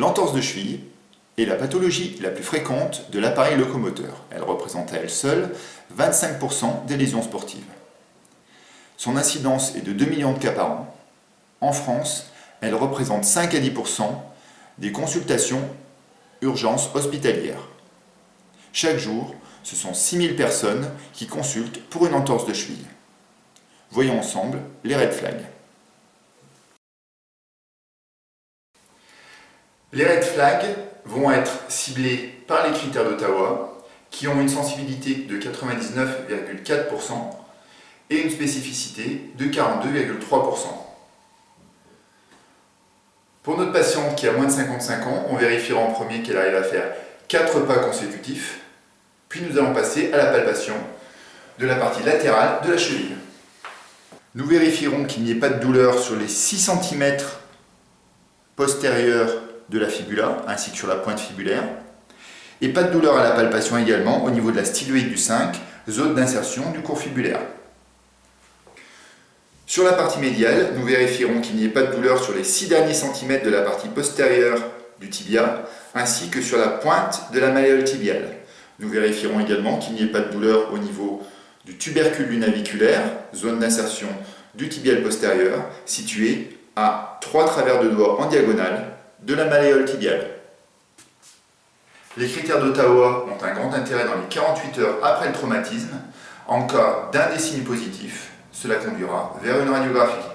L'entorse de cheville est la pathologie la plus fréquente de l'appareil locomoteur. Elle représente à elle seule 25% des lésions sportives. Son incidence est de 2 millions de cas par an. En France, elle représente 5 à 10% des consultations urgences hospitalières. Chaque jour, ce sont 6000 personnes qui consultent pour une entorse de cheville. Voyons ensemble les red flags. Les red flags vont être ciblés par les critères d'Ottawa, qui ont une sensibilité de 99,4% et une spécificité de 42,3%. Pour notre patiente qui a moins de 55 ans, on vérifiera en premier qu'elle arrive à faire 4 pas consécutifs, puis nous allons passer à la palpation de la partie latérale de la cheville. Nous vérifierons qu'il n'y ait pas de douleur sur les 6 cm postérieurs de la fibula, ainsi que sur la pointe fibulaire, et pas de douleur à la palpation également au niveau de la styloïde du 5, zone d'insertion du court fibulaire. Sur la partie médiale, nous vérifierons qu'il n'y ait pas de douleur sur les 6 derniers centimètres de la partie postérieure du tibia, ainsi que sur la pointe de la malléole tibiale. Nous vérifierons également qu'il n'y ait pas de douleur au niveau du tubercule du naviculaire, zone d'insertion du tibial postérieur, situé à 3 travers de doigts en diagonale de la malléole tibiale. Les critères d'Ottawa ont un grand intérêt dans les 48 heures après le traumatisme. En cas d'un des signes positifs, cela conduira vers une radiographie.